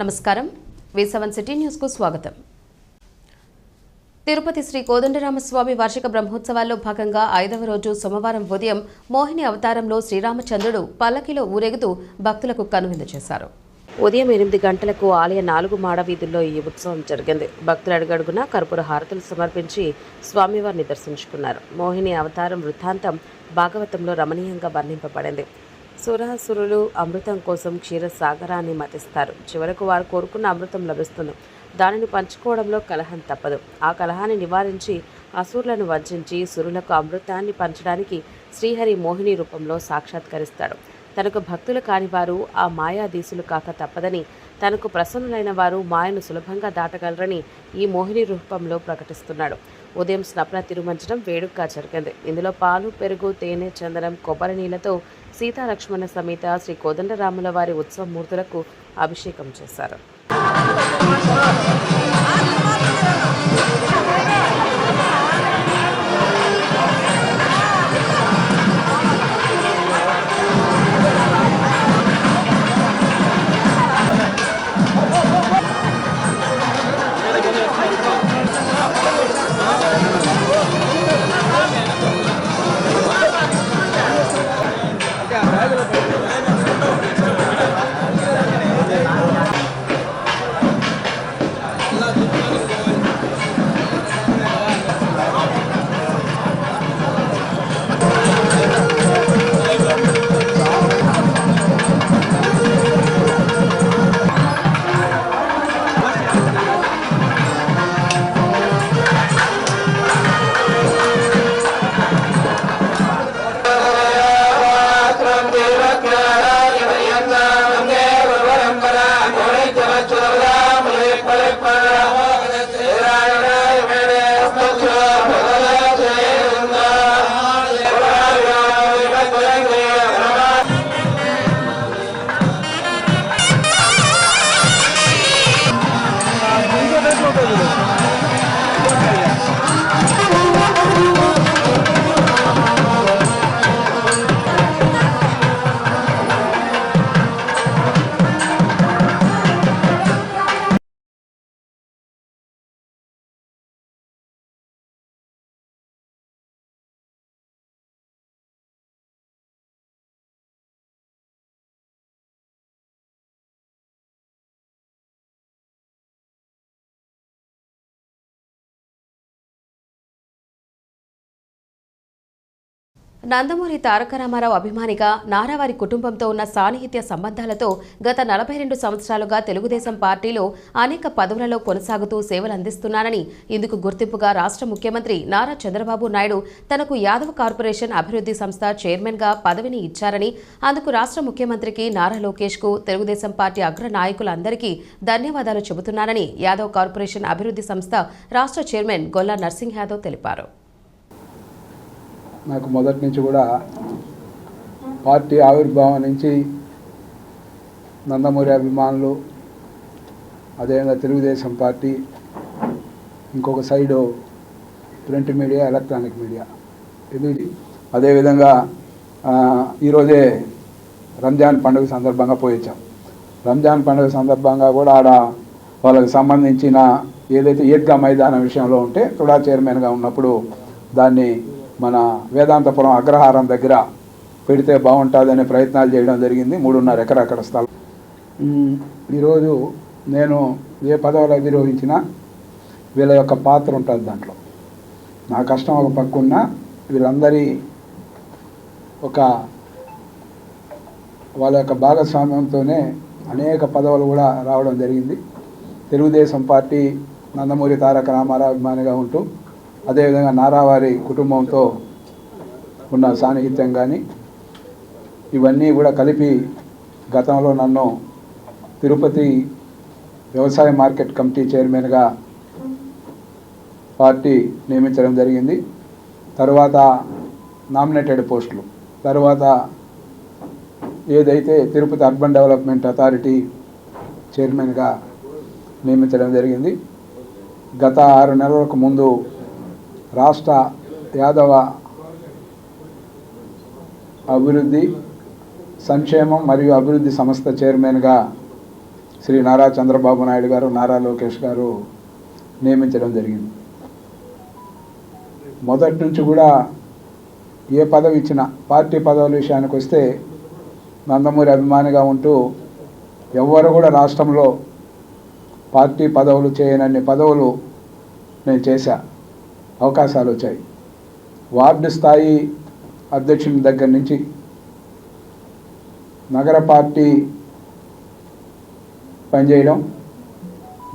నమస్కారం V7 city news కు స్వాగతం. తిరుపతి శ్రీ కోదండరామస్వామి వార్షిక బ్రహ్మోత్సవాల్లో భాగంగా 5వ రోజు సోమవారం ఉదయం మోహిని అవతారంలో శ్రీరామచంద్రుడు పల్లకిలో ఊరేగుతూ భక్తులకు కనువిందు చేశారు. ఉదయం 8 గంటలకు ఆలయ 4 మాడ వీధుల్లో ఈ ఉత్సవం జరిగింది. భక్తులు అడుగడుగునా కర్పూర హారతులు సమర్పించి స్వామివారిని దర్శించుకున్నారు. మోహిని అవతారం వృత్తాంతం భాగవతంలో రమణీయంగా వర్ణింపబడింది. సురాసురులు అమృతం కోసం క్షీరసాగరాన్ని మతిస్తారు. చివరకు వారు కోరుకున్న అమృతం లభిస్తుంది. దానిని పంచుకోవడంలో కలహం తప్పదు. ఆ కలహాన్ని నివారించి అసురులను వంచించి సురులకు అమృతాన్ని పంచడానికి శ్రీహరి మోహిని రూపంలో సాక్షాత్కరిస్తాడు. తనకు భక్తులు కాని వారు ఆ మాయాధీసులు కాక తప్పదని, తనకు ప్రసన్నులైన వారు మాయను సులభంగా దాటగలరని ఈ మోహిని రూపంలో ప్రకటిస్తున్నాడు. ఉదయం స్నపన తిరుమంచడం వేడుకగా జరిగింది. ఇందులో పాలు, పెరుగు, తేనె, చందనం, కొబ్బరి నీళ్లతో సీతాలక్ష్మణ సమేత శ్రీ కోదండరాముల వారి ఉత్సవ మూర్తులకు అభిషేకం చేశారు. నందమూరి తారక రామారావు అభిమానిగా నారావారి కుటుంబంతో ఉన్న సాన్నిహిత్య సంబంధాలతో గత 42 సంవత్సరాలుగా తెలుగుదేశం పార్టీలో అనేక పదవులలో కొనసాగుతూ సేవలందిస్తున్నానని, ఇందుకు గుర్తింపుగా రాష్ట్ర ముఖ్యమంత్రి నారా చంద్రబాబు నాయుడు తనకు యాదవ్ కార్పొరేషన్ అభివృద్ధి సంస్థ చైర్మన్గా పదవిని ఇచ్చారని, అందుకు రాష్ట్ర ముఖ్యమంత్రికి నారా లోకేష్కు తెలుగుదేశం పార్టీ అగ్ర నాయకులందరికీ ధన్యవాదాలు చెబుతున్నానని యాదవ్ కార్పొరేషన్ అభివృద్ధి సంస్థ రాష్ట్ర చైర్మన్ గొల్లా నర్సింగ్ యాదవ్ తెలిపారు. నాకు మొదటి నుంచి కూడా పార్టీ ఆవిర్భావం నుంచి నందమూరి అభిమానులు, అదేవిధంగా తెలుగుదేశం పార్టీ, ఇంకొక side print media, electronic media, ఇది అదేవిధంగా ఈరోజే రంజాన్ పండుగ సందర్భంగా పోయించాం. రంజాన్ పండుగ సందర్భంగా కూడా ఆడ వాళ్ళకి సంబంధించిన ఏదైతే ఈద్గా మైదానం విషయంలో ఉంటే తుడా చైర్మన్గా ఉన్నప్పుడు దాన్ని మన వేదాంతపురం అగ్రహారం దగ్గర పెడితే బాగుంటుందనే ప్రయత్నాలు చేయడం జరిగింది. 3.5 ఎకరా అక్కడ స్థలం. ఈరోజు నేను ఏ పదవులు అధిరోహించినా వీళ్ళ యొక్క పాత్ర ఉంటుంది దాంట్లో. నా కష్టం ఒక పక్కున్న వీళ్ళందరి ఒక వాళ్ళ యొక్క భాగస్వామ్యంతోనే అనేక పదవులు కూడా రావడం జరిగింది. తెలుగుదేశం పార్టీ నందమూరి తారక రామారావు అభిమానిగా ఉంటూ, అదేవిధంగా నారావారి కుటుంబంతో ఉన్న సాన్నిహిత్యం కానీ ఇవన్నీ కూడా కలిపి గతంలో నన్ను తిరుపతి వ్యవసాయ మార్కెట్ కమిటీ చైర్మన్గా పార్టీ నియమించడం జరిగింది. తర్వాత నామినేటెడ్ పోస్టులు, తర్వాత ఏదైతే తిరుపతి అర్బన్ డెవలప్మెంట్ అథారిటీ చైర్మన్గా నియమించడం జరిగింది. గత 6 నెలలకు ముందు రాష్ట్ర యాదవ అభివృద్ధి సంక్షేమం మరియు అభివృద్ధి సంస్థ చైర్మన్గా శ్రీ నారా చంద్రబాబు నాయుడు గారు, నారా లోకేష్ గారు నియమించడం జరిగింది. మొదటి నుంచి కూడా ఏ పదవి ఇచ్చినా, పార్టీ పదవుల విషయానికి వస్తే నందమూరి అభిమానిగా ఉంటూ ఎవ్వరు కూడా రాష్ట్రంలో పార్టీ పదవులు చేయనన్ని పదవులు నేను చేశా. అవకాశాలు వచ్చాయి. వార్డు స్థాయి అధ్యక్షుని దగ్గర నుంచి నగర పార్టీ పనిచేయడం,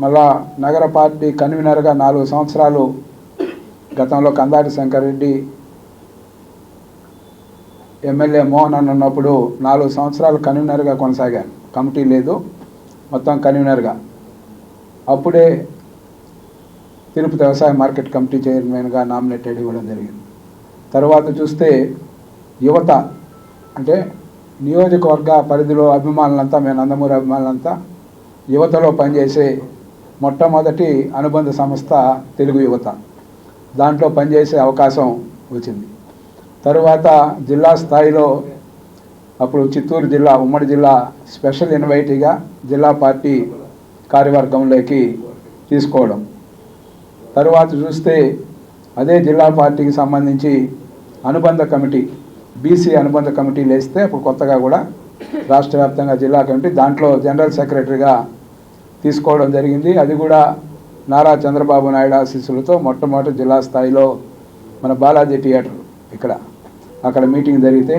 మళ్ళా నగర పార్టీ కన్వీనర్గా 4 సంవత్సరాలు గతంలో కందాటి శంకర్ రెడ్డి ఎమ్మెల్యే మోహన్ అన్న ఉన్నప్పుడు 4 సంవత్సరాలు కన్వీనర్గా కొనసాగాను. కమిటీ లేదు, మొత్తం కన్వీనర్గా. అప్పుడే తిరుపతి వ్యవసాయ మార్కెట్ కమిటీ చైర్మన్గా నామినేటెడ్ ఇవ్వడం జరిగింది. తర్వాత చూస్తే యువత అంటే నియోజకవర్గ పరిధిలో అభిమానులంతా, మేము నందమూరి అభిమానులంతా యువతలో పనిచేసే మొట్టమొదటి అనుబంధ సంస్థ తెలుగు యువత. దాంట్లో పనిచేసే అవకాశం వచ్చింది. తరువాత జిల్లా స్థాయిలో అప్పుడు చిత్తూరు జిల్లా, ఉమ్మడి జిల్లా స్పెషల్ ఇన్వైటీగా జిల్లా పార్టీ కార్యవర్గంలోకి తీసుకోవడం. తరువాత చూస్తే అదే జిల్లా పార్టీకి సంబంధించి అనుబంధ కమిటీ, బీసీ అనుబంధ కమిటీలు వేస్తే అప్పుడు కొత్తగా కూడా రాష్ట్ర వ్యాప్తంగా జిల్లా కమిటీ, దాంట్లో జనరల్ సెక్రటరీగా తీసుకోవడం జరిగింది. అది కూడా నారా చంద్రబాబు నాయుడు ఆశీస్సులతో మొట్టమొదటి జిల్లా స్థాయిలో మన బాలాజీ థియేటర్ అక్కడ మీటింగ్ జరిగితే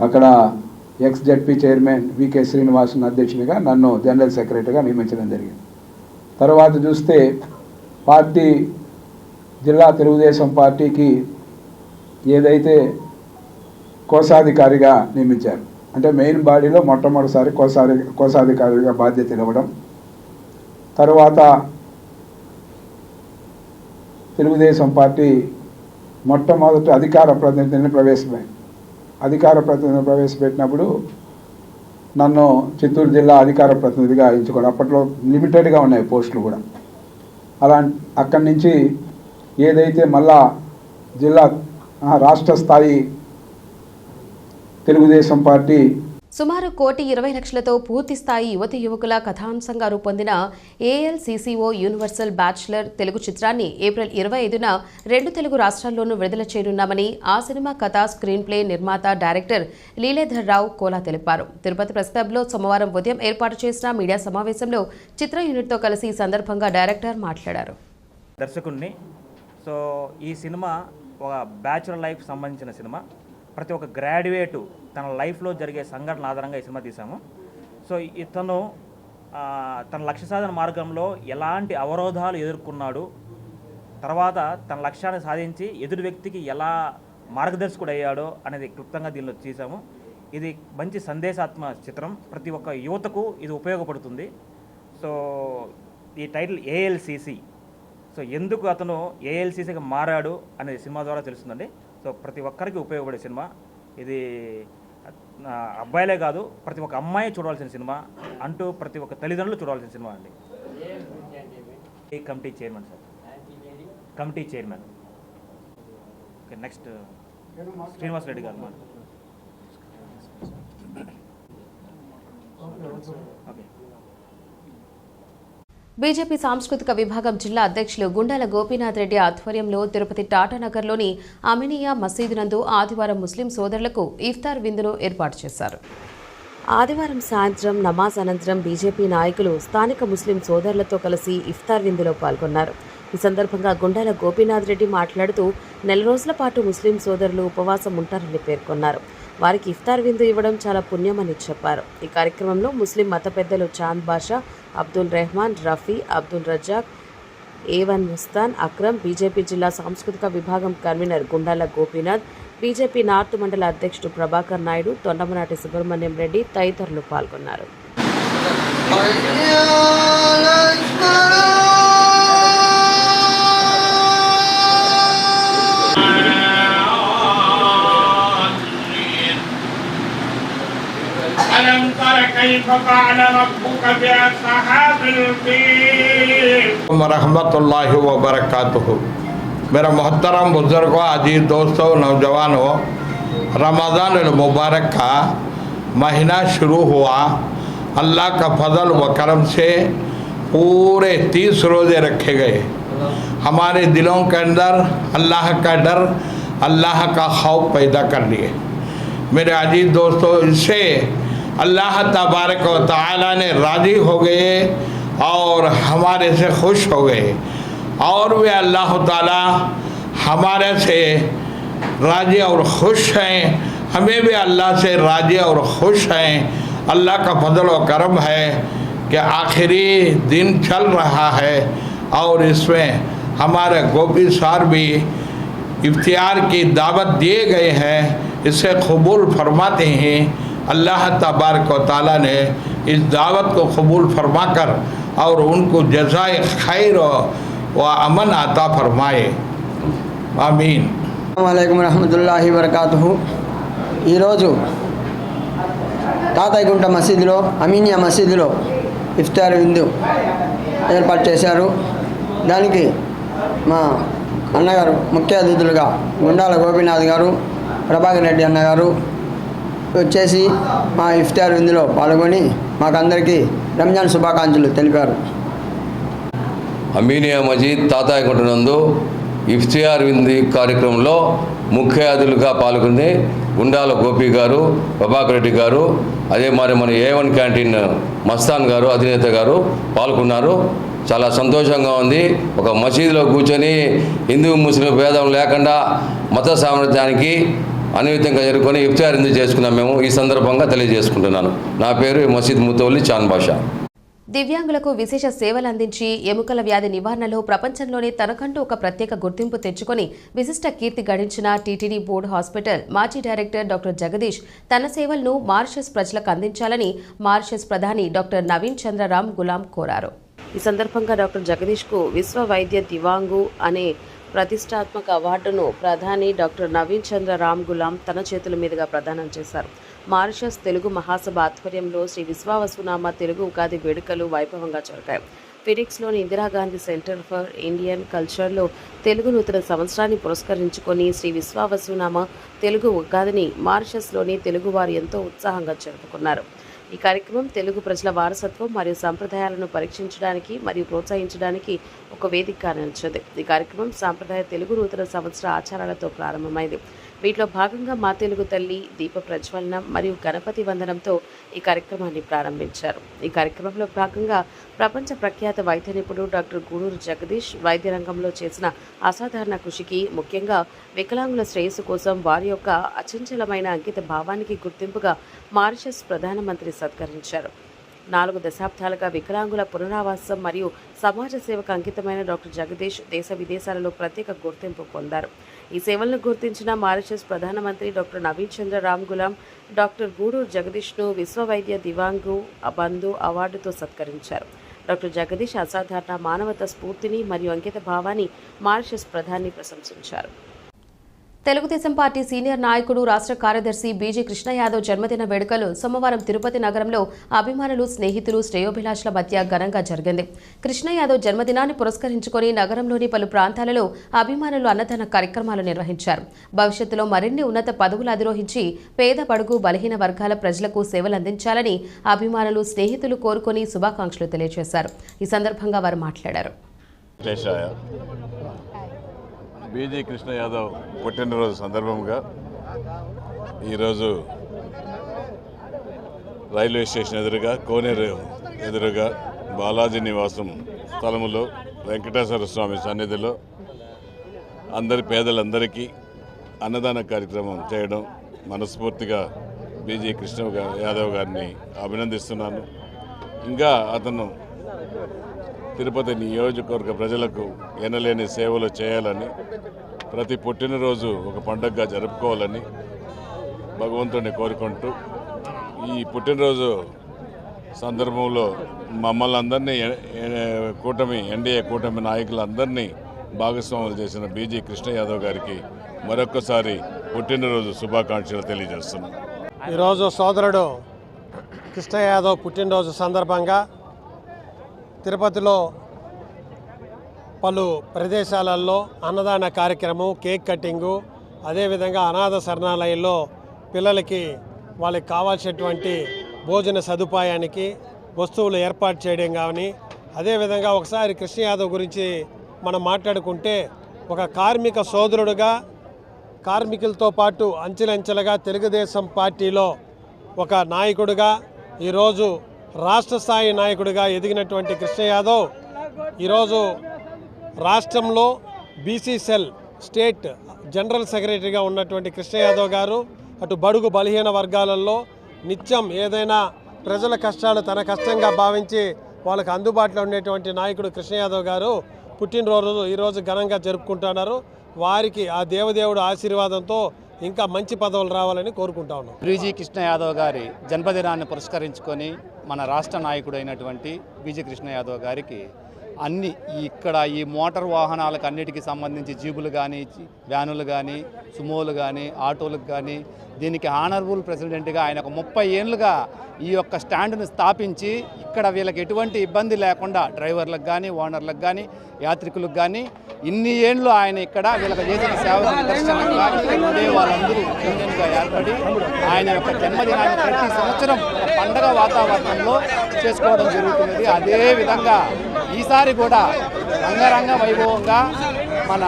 అక్కడ ఎక్స్-జెడ్పీ చైర్మన్ వికే శ్రీనివాసన్ అధ్యక్షునిగా నన్ను జనరల్ సెక్రటరీగా నియమించడం జరిగింది. తర్వాత చూస్తే పార్టీ జిల్లా తెలుగుదేశం పార్టీకి ఏదైతే కోశాధికారిగా నియమించారు, అంటే మెయిన్ బాడీలో మొట్టమొదటిసారి కోశాధికారిగా బాధ్యతలు ఇవ్వడం. తర్వాత తెలుగుదేశం పార్టీ మొట్టమొదటి అధికార ప్రతినిధిని ప్రవేశపెట్టినప్పుడు నన్ను చిత్తూరు జిల్లా అధికార ప్రతినిధిగా ఎంచుకోవడం. అప్పట్లో లిమిటెడ్గా ఉన్నాయి పోస్టులు కూడా. అక్కడి నుంచి ఏదైతే మళ్ళా రాష్ట్ర స్థాయి తెలుగుదేశం పార్టీ సుమారు 1,20,00,000తో పూర్తి స్థాయి యువతి యువకుల కథాంశంగా రూపొందిన ఏఎల్సీసీఓ యూనివర్సల్ బ్యాచ్లర్ తెలుగు చిత్రాన్ని ఏప్రిల్ 25న 2 తెలుగు రాష్ట్రాల్లోనూ విడుదల చేయనున్నామని ఆ సినిమా కథ, స్క్రీన్ ప్లే నిర్మాత, డైరెక్టర్ లీలేధర్ రావు కోలా తెలిపారు. తిరుపతి ప్రెస్ క్లబ్లో సోమవారం ఉదయం ఏర్పాటు చేసిన మీడియా సమావేశంలో చిత్ర యూనిట్తో కలిసి ఈ సందర్భంగా డైరెక్టర్ మాట్లాడారు. దర్శకుడిని ఈ సినిమా ఒక బ్యాచులర్ లైఫ్ సంబంధించిన సినిమా. ప్రతి ఒక్క గ్రాడ్యుయేటు తన లైఫ్లో జరిగే సంఘటనల ఆధారంగా ఈ సినిమా తీసాము. ఇతను తన లక్ష్య సాధన మార్గంలో ఎలాంటి అవరోధాలు ఎదుర్కొన్నాడు, తర్వాత తన లక్ష్యాన్ని సాధించి ఎదుటి వ్యక్తికి ఎలా మార్గదర్శకుడు అయ్యాడో అనేది క్లుప్తంగా దీనిలో తీసాము. ఇది మంచి సందేశాత్మక చిత్రం, ప్రతి ఒక్క యువతకు ఇది ఉపయోగపడుతుంది. ఈ టైటిల్ ఏఎల్సీసీ. ఎందుకు అతను ఏఎల్సీసీగా మారాడు అనేది సినిమా ద్వారా తెలుస్తుందండి. ప్రతి ఒక్కరికి ఉపయోగపడే సినిమా ఇది. అబ్బాయిలే కాదు, ప్రతి ఒక్క అమ్మాయి చూడాల్సిన సినిమా అంటూ ప్రతి ఒక్క తల్లిదండ్రులు చూడాల్సిన సినిమా అండి. Committee chairman sir, committee chairman. Okay, next Srinivas Reddy గారు. ఓకే. బీజేపీ సాంస్కృతిక విభాగం జిల్లా అధ్యక్షులు గుండాల గోపీనాథ్ రెడ్డి ఆధ్వర్యంలో తిరుపతి టాటానగర్లోని అమినియా మసీదు నందు ఆదివారం ముస్లిం సోదరులకు ఇఫ్తార్ విందును ఏర్పాటు చేశారు. ఆదివారం సాయంత్రం నమాజ్ అనంతరం బీజేపీ నాయకులు స్థానిక ముస్లిం సోదరులతో కలిసి ఇఫ్తార్ విందులో పాల్గొన్నారు. ఈ సందర్భంగా గుండాల గోపీనాథ్ రెడ్డి మాట్లాడుతూ 4 రోజుల పాటు ముస్లిం సోదరులు ఉపవాసం ఉంటారని పేర్కొన్నారు. వారికి ఇఫ్తార్ విందు ఇవ్వడం చాలా పుణ్యమని చెప్పారు. ఈ కార్యక్రమంలో ముస్లిం మత పెద్దలు చాంద్ బాషా, అబ్దుల్ రెహమాన్, రఫీ, అబ్దుల్ రజాక్, ఏవన్ ముస్తాన్, అక్రమ్, బీజేపీ జిల్లా సాంస్కృతిక విభాగం convener Gundala Gopinath, BJP north మండల అధ్యక్షుడు ప్రభాకర్ నాయుడు, తొండమనాటి సుబ్రహ్మణ్యం రెడ్డి తదితరులు పాల్గొన్నారు. रहमतुल्लाहि व बरकातुहू। मेरा मोहतरम बुजुर्गों, अजीज दोस्तों, नौजवानों, रमज़ान मुबारक का महीना शुरू हुआ अल्लाह का फजल व करम से पूरे 30 रोज़े रखे गए। हमारे दिलों के अंदर अल्लाह का डर, अल्लाह का खौफ पैदा कर लिए। मेरे अजीज दोस्तों, इससे अल्लाह तबारक व तआला ने राज़ी हो गए और हमारे से खुश हो गए, और वे अल्लाह ताला हमारे से राज़ी और खुश हैं, हमें भी अल्लाह से राज़ी और खुश हैं। अल्लाह का फजल व करम है कि आखिरी दिन चल रहा है और इसमें हमारे गोपी सार भी इफ्तियार की दावत दिए गए हैं, इसे कबूल फरमाते हैं। अल्लाह तबारक व तआला ने इस दावत को कबूल फरमाकर और उनको जज़ाए खैर व अमन अता फरमाए, आमीन। अस्सलामुअलैकुम रहमतुल्लाहि वबरकातुहु। ఈరోజు తాతయ్యగుంట మసీదులో, అమీనియా మసీదులో ఇఫ్తార్ విందు ఏర్పాటు చేశారు. దానికి మా అన్నగారు ముఖ్య అతిథులుగా గుండాల గోపీనాథ్ గారు, ప్రభాకర్ రెడ్డి అన్నగారు వచ్చేసి మా ఇఫ్తార్ విందులో పాల్గొని మాకందరికీ రంజాన్ శుభాకాంక్షలు తెలిపారు. అమీనియా మజీద్ తాతయ్యగుంట నందు ఇఫ్తియార్ విందు కార్యక్రమంలో ముఖ్య అతిథులుగా పాల్గొని గుండాల గోపి గారు, ప్రభాకర్ రెడ్డి గారు, అదే మరి మన A1 క్యాంటీన్ మస్తాన్ గారు అధినేత గారు పాల్గొన్నారు. చాలా సంతోషంగా ఉంది. ఒక మసీదులో కూర్చొని హిందూ ముస్లిం భేదం లేకుండా మత సామర్థ్యానికి అనివిధంగా జరుపుకొని ఇఫ్తియార్ విందు చేసుకున్నాం మేము. ఈ సందర్భంగా తెలియజేసుకుంటున్నాను. నా పేరు మసీద్ ముతవల్లి చాన్ బాషా. దివ్యాంగులకు విశేష సేవలు అందించి ఎముకల వ్యాధి నివారణలో ప్రపంచంలోనే తనకంటూ ఒక ప్రత్యేక గుర్తింపు తెచ్చుకొని విశిష్ట కీర్తి గడించిన టీటీడీ బోర్డు హాస్పిటల్ మాజీ డైరెక్టర్ డాక్టర్ జగదీష్ తన సేవలను మారిషస్ ప్రజలకు అందించాలని మారిషస్ ప్రధాని డాక్టర్ నవీన్ చంద్ర రామ్ గులాం కోరారు. ఈ సందర్భంగా డాక్టర్ జగదీష్కు విశ్వ వైద్య దివాంగు అనే ప్రతిష్టాత్మక అవార్డును ప్రధాని డాక్టర్ నవీన్ చంద్ర రామ్ గులాం తన చేతుల మీదుగా ప్రదానం చేశారు. మారిషస్ తెలుగు మహాసభ ఆధ్వర్యంలో శ్రీ విశ్వావసునామ తెలుగు ఉగాది వేడుకలు వైభవంగా జరిగాయి. ఫినిక్స్లోని ఇందిరాగాంధీ సెంటర్ ఫర్ ఇండియన్ కల్చర్లో తెలుగు నూతన సంవత్సరాన్ని పురస్కరించుకొని శ్రీ విశ్వావసునామ తెలుగు ఉగాదిని మారిషస్లోని తెలుగువారు ఎంతో ఉత్సాహంగా జరుపుకున్నారు. ఈ కార్యక్రమం తెలుగు ప్రజల వారసత్వం మరియు సంప్రదాయాలను పరీక్షించడానికి మరియు ప్రోత్సహించడానికి ఒక వేదికగా నిలిచింది. ఈ కార్యక్రమం సాంప్రదాయ తెలుగు నూతన సంవత్సర ఆచారాలతో ప్రారంభమైంది. వీటిలో భాగంగా మా తెలుగు తల్లి దీప ప్రజ్వలనం మరియు గణపతి వందనంతో ఈ కార్యక్రమాన్ని ప్రారంభించారు. ఈ కార్యక్రమంలో భాగంగా ప్రపంచ ప్రఖ్యాత వైద్య నిపుణుడు డాక్టర్ గూడూరు జగదీష్ వైద్య రంగంలో చేసిన అసాధారణ కృషికి, ముఖ్యంగా వికలాంగుల శ్రేయస్సు కోసం వారి యొక్క అచంచలమైన అంకిత భావానికి గుర్తింపుగా మారిషస్ ప్రధానమంత్రి సత్కరించారు. 4 దశాబ్దాలుగా వికలాంగుల పునరావాసం మరియు సమాజ సేవకు అంకితమైన డాక్టర్ జగదీష్ దేశ విదేశాలలో ప్రత్యేక గుర్తింపు పొందారు. ఈ సేవలను గుర్తించిన మారిషస్ ప్రధానమంత్రి డాక్టర్ నవీన్ చంద్ర రామ్ గులాం డాక్టర్ గూడూరు జగదీష్ను విశ్వ వైద్య దివాంగు బంధు అవార్డుతో సత్కరించారు. డాక్టర్ జగదీష్ అసాధారణ మానవతా స్ఫూర్తిని మరియు అంకిత భావాన్ని మారిషస్ ప్రధాని ప్రశంసించారు. తెలుగుదేశం పార్టీ సీనియర్ నాయకుడు రాష్ట్ర కార్యదర్శి బీజీ కృష్ణ యాదవ్ జన్మదిన వేడుకలు సోమవారం తిరుపతి నగరంలో అభిమానులు, స్నేహితులు, శ్రేయోభిలాషుల మధ్య ఘనంగా జరిగింది. కృష్ణ యాదవ్ జన్మదినాన్ని పురస్కరించుకొని నగరంలోని పలు ప్రాంతాలలో అభిమానులు అన్నదాన కార్యక్రమాలు నిర్వహించారు. భవిష్యత్తులో మరిన్ని ఉన్నత పదవులు అధిరోహించి పేద, బడుగు, బలహీన వర్గాల ప్రజలకు సేవలు అందించాలని అభిమానులు, స్నేహితులు కోరుకొని శుభాకాంక్షలు తెలియజేశారు. ఈ సందర్భంగా వారు మాట్లాడారు. బీజీ కృష్ణ యాదవ్ పుట్టినరోజు సందర్భంగా ఈరోజు రైల్వే స్టేషన్ ఎదురుగా, కోనేరు ఎదురుగా బాలాజీ నివాసం స్థలములో వెంకటేశ్వర స్వామి సన్నిధిలో అందరి పేదలందరికీ అన్నదాన కార్యక్రమం చేయడం మనస్ఫూర్తిగా బీజీ కృష్ణ యాదవ్ గారిని అభినందిస్తున్నాను. ఇంకా అతను తిరుపతి నియోజకవర్గ ప్రజలకు ఎనలేని సేవలు చేయాలని, ప్రతి పుట్టినరోజు ఒక పండుగగా జరుపుకోవాలని భగవంతుడిని కోరుకుంటూ, ఈ పుట్టినరోజు సందర్భంలో మమ్మల్ని అందరినీ ఎన్డీఏ కూటమి నాయకులందరినీ భాగస్వాములు చేసిన బీజీ కృష్ణ యాదవ్ గారికి మరొక్కసారి పుట్టినరోజు శుభాకాంక్షలు తెలియజేస్తున్నాం. ఈరోజు సోదరుడు కృష్ణ యాదవ్ పుట్టినరోజు సందర్భంగా తిరుపతిలో పలు ప్రదేశాలలో అన్నదాన కార్యక్రమం, కేక్ కటింగు, అదేవిధంగా అనాథ శరణాలయంలో పిల్లలకి వాళ్ళకి కావాల్సినటువంటి భోజన సదుపాయానికి వస్తువులు ఏర్పాటు చేయడం కానీ, అదేవిధంగా ఒకసారి కృష్ణ యాదవ్ గురించి మనం మాట్లాడుకుంటే ఒక కార్మిక సోదరుడుగా కార్మికులతో పాటు అంచెలంచెలుగా తెలుగుదేశం పార్టీలో ఒక నాయకుడిగా ఈరోజు రాష్ట్ర స్థాయి నాయకుడిగా ఎదిగినటువంటి కృష్ణ యాదవ్ ఈరోజు రాష్ట్రంలో బీసీసెల్ స్టేట్ జనరల్ సెక్రటరీగా ఉన్నటువంటి కృష్ణ యాదవ్ గారు అటు బడుగు బలహీన వర్గాలలో నిత్యం ఏదైనా ప్రజల కష్టాలు తన కష్టంగా భావించి వాళ్ళకు అందుబాటులో ఉండేటువంటి నాయకుడు కృష్ణ యాదవ్ గారు పుట్టినరోజు ఈరోజు ఘనంగా జరుపుకుంటున్నారు. వారికి ఆ దేవదేవుడు ఆశీర్వాదంతో ఇంకా మంచి పదవులు రావాలని కోరుకుంటా ఉన్నాం. బీజీ కృష్ణ యాదవ్ గారి జన్మదినాన్ని పురస్కరించుకొని మన రాష్ట్ర నాయకుడు అయినటువంటి బీజీ కృష్ణ యాదవ్ గారికి అన్ని ఇక్కడ ఈ మోటార్ వాహనాలకు అన్నిటికీ సంబంధించి జీబులు కానీ, వ్యానులు కానీ, సుమోలు కానీ, ఆటోలకు కానీ దీనికి ఆనరబుల్ ప్రెసిడెంట్గా ఆయన ఒక 30 ఏళ్ళుగా ఈ యొక్క స్టాండ్ను స్థాపించి ఇక్కడ వీళ్ళకి ఎటువంటి ఇబ్బంది లేకుండా డ్రైవర్లకు కానీ, ఓనర్లకు కానీ, యాత్రికులకు కానీ ఇన్ని ఏళ్ళు ఆయన ఇక్కడ వీళ్ళకి చేసిన సేవల నిదర్శనంగా ఉండే వాళ్ళందరూ యూనియన్గా ఏర్పడి ఆయన యొక్క జన్మదినాన్ని ప్రతి సంవత్సరం పండగ వాతావరణంలో చేసుకోవడం జరుగుతున్నది. అదేవిధంగా ఈసారి కూడా రంగరంగ వైభవంగా మన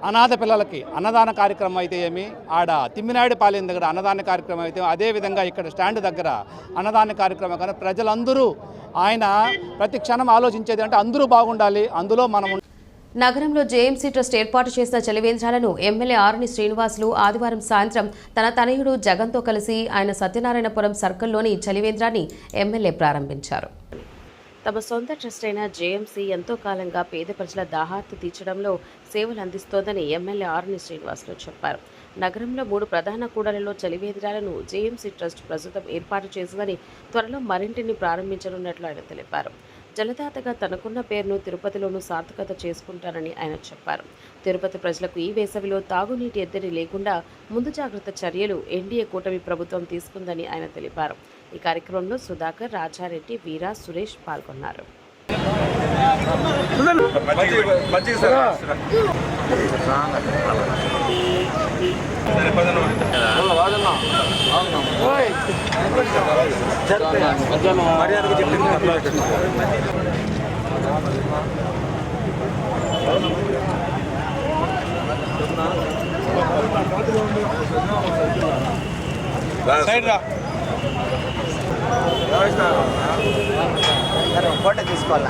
అనాథ పిల్లలకి అన్నదాన కార్యక్రమం అయితే ఏమి, ఆడ తిమ్మినాయుడుపాలెం దగ్గర అన్నదాన కార్యక్రమం అయితే అదేవిధంగా ఇక్కడ స్టాండ్ దగ్గర అన్నదాన కార్యక్రమం. కానీ ప్రజలందరూ ఆయన ప్రతి క్షణం ఆలోచించేది అంటే అందరూ బాగుండాలి, అందులో మనం. నగరంలో జేఎంసీ ట్రస్ట్ ఏర్పాటు చేసిన చలివేంద్రాలను ఎమ్మెల్యే ఆరణి శ్రీనివాసులు ఆదివారం సాయంత్రం తన తనయుడు జగన్తో కలిసి ఆయన సత్యనారాయణపురం సర్కిల్లోని చలివేంద్రాన్ని ఎమ్మెల్యే ప్రారంభించారు. తమ సొంత ట్రస్ట్ అయిన జేఎంసీ ఎంతో కాలంగా పేద ప్రజల దాహార్తి తీర్చడంలో సేవలు అందిస్తోందని ఎమ్మెల్యే ఆరణి శ్రీనివాసులు చెప్పారు. నగరంలో 3 ప్రధాన కూడళ్లలో చలివేంద్రాలను జేఎంసీ ట్రస్ట్ ప్రస్తుతం ఏర్పాటు చేసిందని, త్వరలో మరింటిని ప్రారంభించనున్నట్లు ఆయన తెలిపారు. జలదాతగా తనకున్న పేరును తిరుపతిలోనూ సార్థకత చేసుకుంటారని ఆయన చెప్పారు. తిరుపతి ప్రజలకు ఈ వేసవిలో తాగునీటి ఎద్దడి లేకుండా ముందు జాగ్రత్త చర్యలు ఎన్డీఏ కూటమి ప్రభుత్వం తీసుకుందని ఆయన తెలిపారు. ఈ కార్యక్రమంలో సుధాకర్, రాజారెడ్డి, వీరా, సురేష్ పాల్గొన్నారు. ఫోటో తీసుకోవాలా?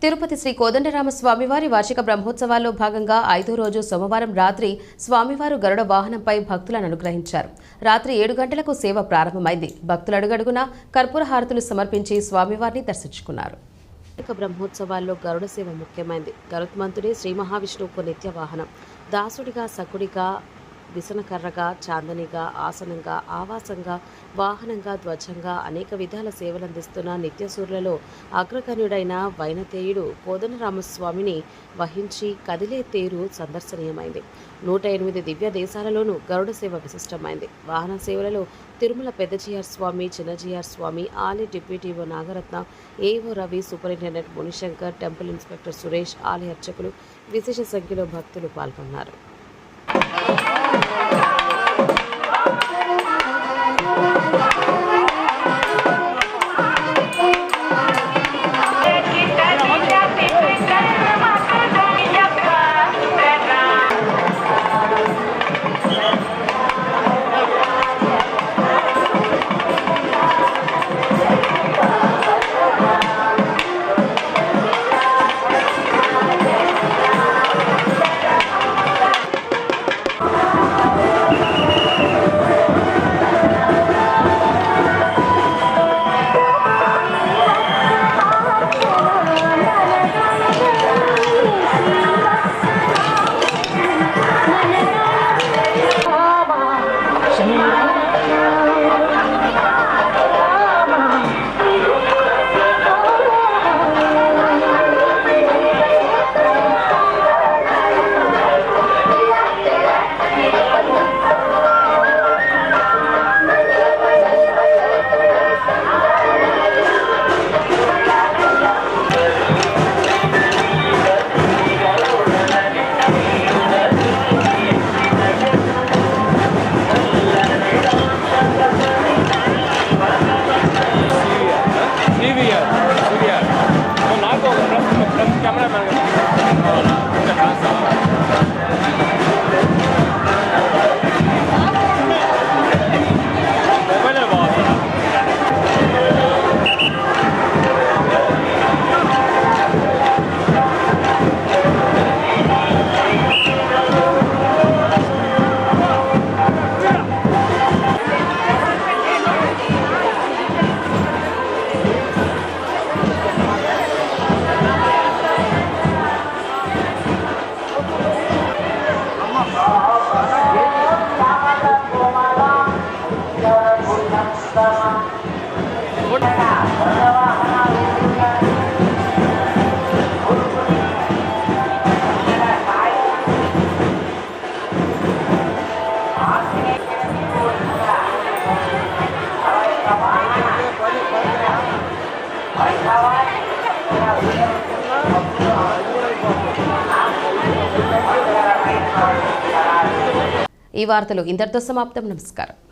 తిరుపతి శ్రీ కోదండరామ స్వామివారి వార్షిక బ్రహ్మోత్సవాల్లో భాగంగా 5వ రోజు సోమవారం రాత్రి స్వామివారు గరుడ వాహనంపై భక్తులను అనుగ్రహించారు. రాత్రి 7 గంటలకు సేవ ప్రారంభమైంది. భక్తులు అడుగడుగునా కర్పూర హారతులు సమర్పించి స్వామివారిని దర్శించుకున్నారు. బ్రహ్మోత్సవాల్లో గరుడ సేవ ముఖ్యమైంది. గరుత్మంతుడే శ్రీ మహావిష్ణువుకు నిత్య వాహనం. దాసుడిగా, సకుడిగా, విసనకర్రగా, చాందనిగా, ఆసనంగా, ఆవాసంగా, వాహనంగా, ధ్వజంగా అనేక విధాల సేవలందిస్తున్న నిత్యసూరులలో అగ్రగణ్యుడైన వైనతేయుడు కోదండరామస్వామిని వహించి కదిలే తేరు సందర్శనీయమైంది. 108 దివ్య దేశాలలోనూ గరుడ సేవ విశిష్టమైంది. వాహన సేవలలో తిరుమల పెద్దజీఆర్ స్వామి, చిన్నజీఆర్ స్వామి, ఆలయ deputy EO Nagaratna, AO Ravi, superintendent Munishankar, temple inspector Suresh, ఆలయ అర్చకులు, విశేష సంఖ్యలో భక్తులు పాల్గొన్నారు. ఈ వార్తలు ఇంతటితో సమాప్తం. నమస్కారం.